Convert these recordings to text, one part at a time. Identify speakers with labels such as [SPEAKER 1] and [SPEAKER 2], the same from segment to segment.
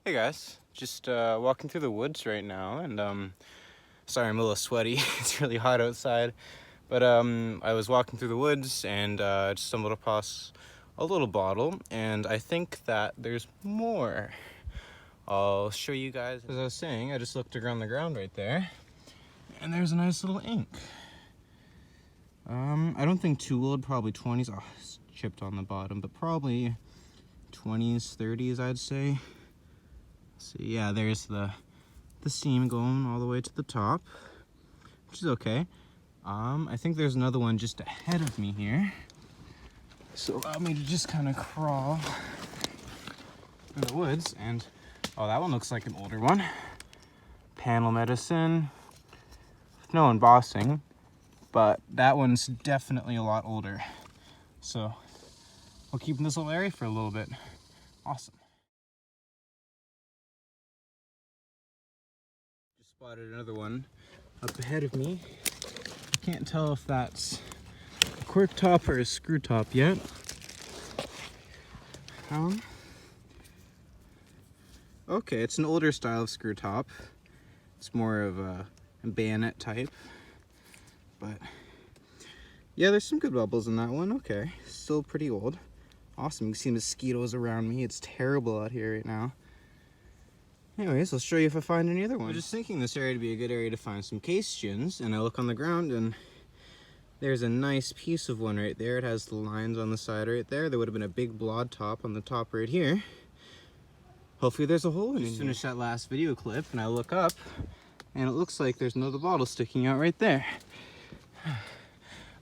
[SPEAKER 1] Hey guys, just walking through the woods right now, and sorry I'm a little sweaty. It's really hot outside, but I was walking through the woods and just stumbled across a little bottle, and I think that there's more. I'll show you guys. As I was saying, I just looked around the ground right there, and there's a nice little ink. I don't think too old, probably 20s. Oh, it's chipped on the bottom, but probably 20s, 30s, I'd say. So yeah, there's the seam going all the way to the top, which is okay. I think there's another one just ahead of me here. So allow me to just kind of crawl in the woods, and oh, that one looks like an older one. Panel medicine, no embossing, but that one's definitely a lot older. So we'll keep in this little area for a little bit. Awesome. Just spotted another one up ahead of me. I can't tell if that's a cork top or a screw top yet. Okay, it's an older style of screw top. It's more of a bayonet type, but yeah, there's some good bubbles in that one. Okay, still pretty old. Awesome. You can see mosquitoes around me. It's terrible out here right now. Anyways, I'll show you if I find any other ones. I was just thinking this area would be a good area to find some case gins, and I look on the ground and there's a nice piece of one right there. It has the lines on the side right there. There would have been a big blod top on the top right here. Hopefully there's a hole in it. Just finished that last video clip and I look up and it looks like there's another bottle sticking out right there.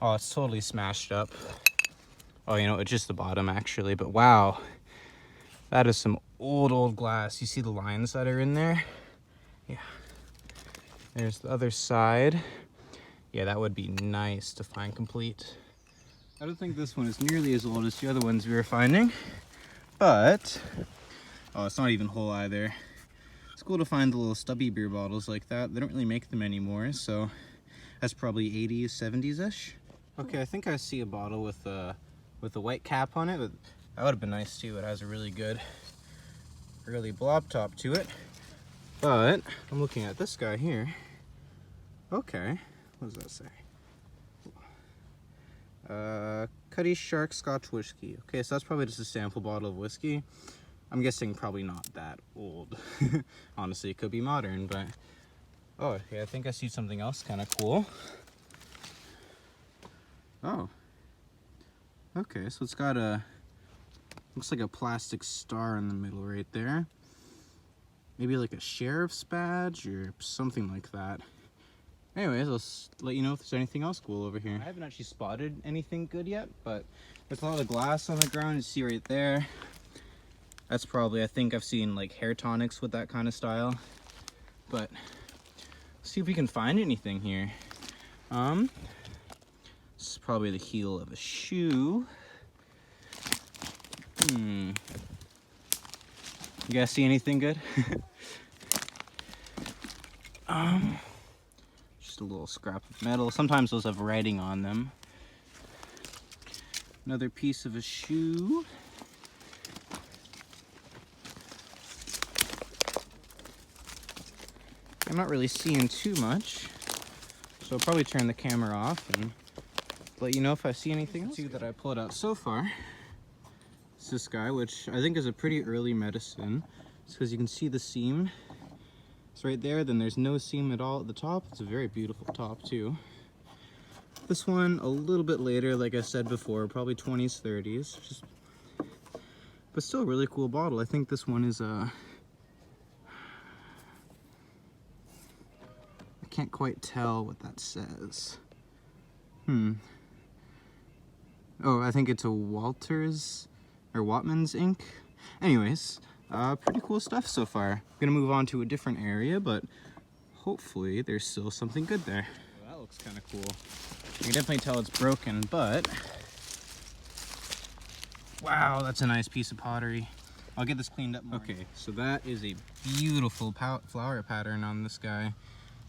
[SPEAKER 1] Oh, it's totally smashed up. Oh, you know, it's just the bottom actually, but wow. That is some old glass. You see the lines that are in there? Yeah. There's the other side. Yeah, that would be nice to find complete. I don't think this one is nearly as old as the other ones we were finding, but oh, it's not even whole either. It's cool to find the little stubby beer bottles like that. They don't really make them anymore, so that's probably 80s, 70s-ish. Okay, I think I see a bottle with a white cap on it, but that would have been nice too. It has a really good early blob top to it. But I'm looking at this guy here. Okay, what does that say? Cutty Shark Scotch Whiskey. Okay, so that's probably just a sample bottle of whiskey. I'm guessing probably not that old. Honestly, it could be modern, but oh, okay, I think I see something else kind of cool. Oh, okay, so it's got a, looks like a plastic star in the middle right there. Maybe like a sheriff's badge or something like that. Anyways, I'll let you know if there's anything else cool over here. I haven't actually spotted anything good yet, but there's a lot of glass on the ground. You see right there. That's probably, I think I've seen like hair tonics with that kind of style. But let's see if we can find anything here. This is probably the heel of a shoe. You guys see anything good? Just a little scrap of metal. Sometimes those have writing on them. Another piece of a shoe. I'm not really seeing too much, so I'll probably turn the camera off and let you know if I see anything else. That I pulled out so far. It's this guy, which I think is a pretty early medicine. It's because you can see the seam. It's right there, then there's no seam at all at the top. It's a very beautiful top too. This one a little bit later, like I said before, probably 20s, 30s. But still a really cool bottle. I think this one is a... I can't quite tell what that says. Oh, I think it's a Walters or Wattman's ink. Anyways, pretty cool stuff so far. I'm gonna move on to a different area, but hopefully there's still something good there. Well, that looks kind of cool. You can definitely tell it's broken, but wow, that's a nice piece of pottery. I'll get this cleaned up more. Okay, so that is a beautiful flower pattern on this guy.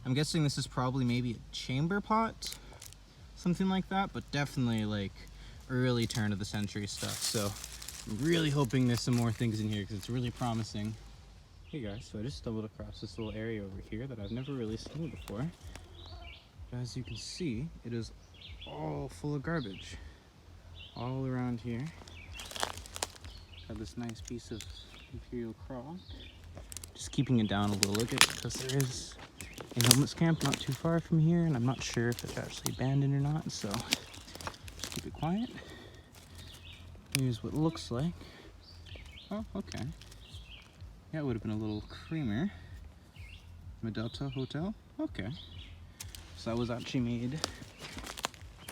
[SPEAKER 1] I'm guessing this is probably maybe a chamber pot, something like that, but definitely like early turn of the century stuff. So I'm really hoping there's some more things in here because it's really promising. Hey guys, so I just stumbled across this little area over here that I've never really seen before. As you can see, it is all full of garbage. All around here. Got this nice piece of Imperial Croc. Just keeping it down a little bit because there is a homeless camp not too far from here, and I'm not sure if it's actually abandoned or not, so just keep it quiet. Here's what it looks like. Oh, okay. Yeah, it would have been a little creamer. Medota Hotel? Okay. So that was actually made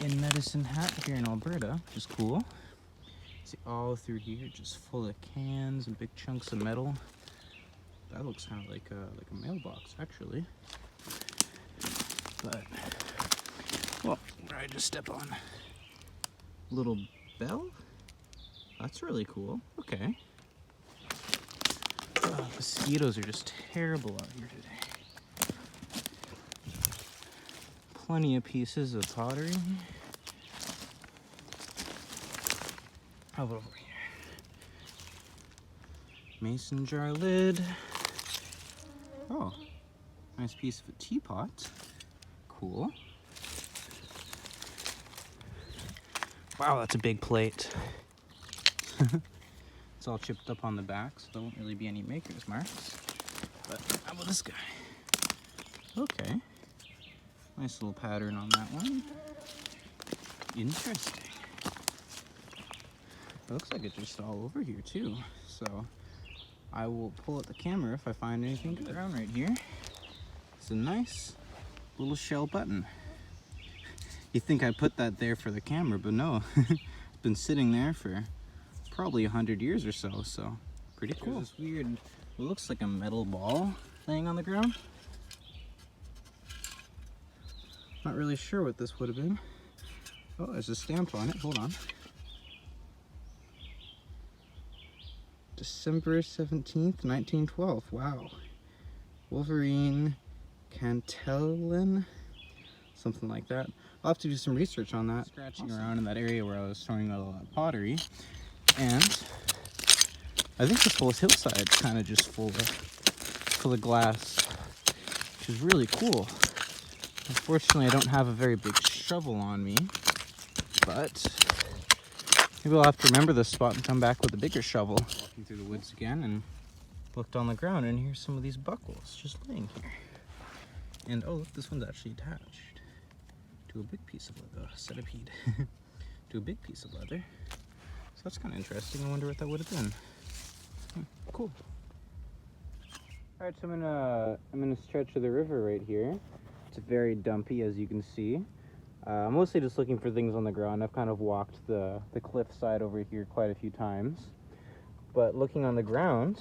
[SPEAKER 1] in Medicine Hat here in Alberta, which is cool. See, all through here, just full of cans and big chunks of metal. That looks kind of like a mailbox, actually. But, well, where I just step on. Little bell? That's really cool. Okay. Mosquitoes are just terrible out here today. Plenty of pieces of pottery. How about over here? Mason jar lid. Oh, nice piece of a teapot. Cool. Wow, that's a big plate. It's all chipped up on the back, so there won't really be any maker's marks. But how about this guy? Okay. Nice little pattern on that one. Interesting. It looks like it's just all over here too. So I will pull out the camera if I find anything good around right here. It's a nice little shell button. You think I put that there for the camera, but no. It's been sitting there for probably 100 years or so, so pretty cool. There's this weird, it looks like a metal ball laying on the ground. Not really sure what this would have been. Oh, there's a stamp on it, hold on. December 17th, 1912, wow. Wolverine Cantillon, something like that. I'll have to do some research on that. Scratching around in that area where I was throwing out a lot of pottery. And I think this whole hillside is kind of just full of glass, which is really cool. Unfortunately, I don't have a very big shovel on me, but maybe I'll have to remember this spot and come back with a bigger shovel. Walking through the woods again and looked on the ground, and here's some of these buckles just laying here. And oh, look, this one's actually attached to a big piece of leather, centipede, to a big piece of leather. So that's kind of interesting. I wonder what that would have been. Cool. All right, so I'm in a stretch of the river right here. It's very dumpy, as you can see. I'm mostly just looking for things on the ground. I've kind of walked the cliff side over here quite a few times. But looking on the ground,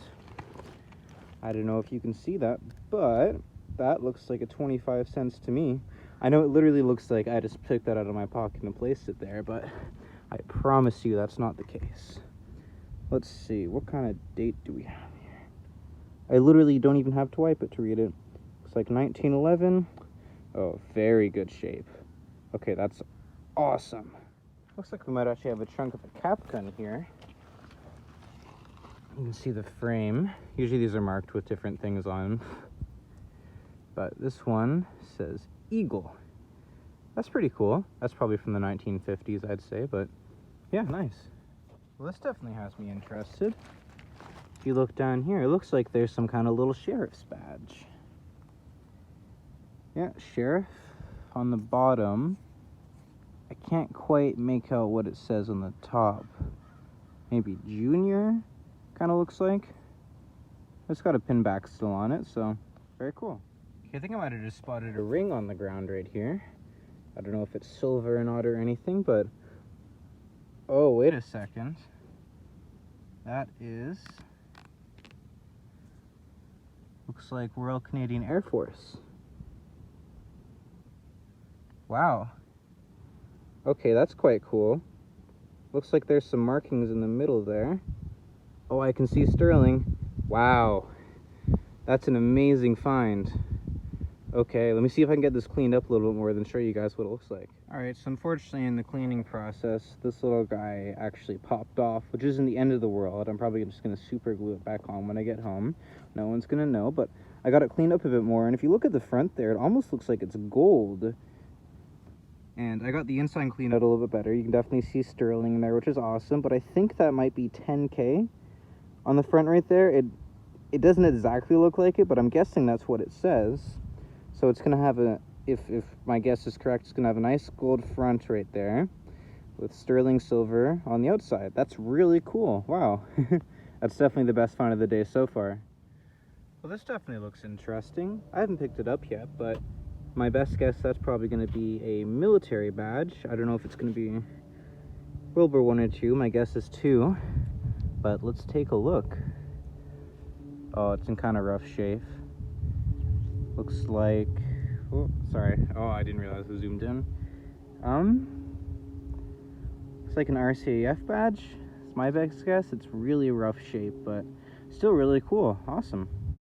[SPEAKER 1] I don't know if you can see that, but that looks like a 25 cents to me. I know it literally looks like I just picked that out of my pocket and placed it there, but I promise you that's not the case. Let's see, what kind of date do we have here? I literally don't even have to wipe it to read it. Looks like 1911. Oh, very good shape. Okay, that's awesome. Looks like we might actually have a chunk of a cap gun here. You can see the frame. Usually these are marked with different things on them. But this one says Eagle. That's pretty cool. That's probably from the 1950s, I'd say, but yeah, nice. Well, this definitely has me interested. If you look down here, it looks like there's some kind of little sheriff's badge. Yeah, sheriff on the bottom. I can't quite make out what it says on the top. Maybe junior, kind of looks like. It's got a pin back still on it, so very cool. Okay, I think I might have just spotted a ring on the ground right here. I don't know if it's silver or not or anything, but oh, wait a second. That is, looks like Royal Canadian Air Force. Wow. Okay, that's quite cool. Looks like there's some markings in the middle there. Oh, I can see sterling. Wow. That's an amazing find. Okay, let me see if I can get this cleaned up a little bit more, then show you guys what it looks like. Alright, so unfortunately in the cleaning process, this little guy actually popped off, which isn't the end of the world. I'm probably just going to super glue it back on when I get home. No one's going to know, but I got it cleaned up a bit more, and if you look at the front there, it almost looks like it's gold. And I got the inside cleaned out a little bit better. You can definitely see sterling there, which is awesome, but I think that might be 10K. On the front right there, it doesn't exactly look like it, but I'm guessing that's what it says. So it's going to have a, if my guess is correct, it's going to have a nice gold front right there with sterling silver on the outside. That's really cool. Wow. That's definitely the best find of the day so far. Well, this definitely looks interesting. I haven't picked it up yet, but my best guess, that's probably going to be a military badge. I don't know if it's going to be World War I or II. My guess is 2. But let's take a look. Oh, it's in kind of rough shape. Looks like, oh, sorry. Oh, I didn't realize it zoomed in. It's like an RCAF badge. It's my best guess. It's really rough shape, but still really cool. Awesome.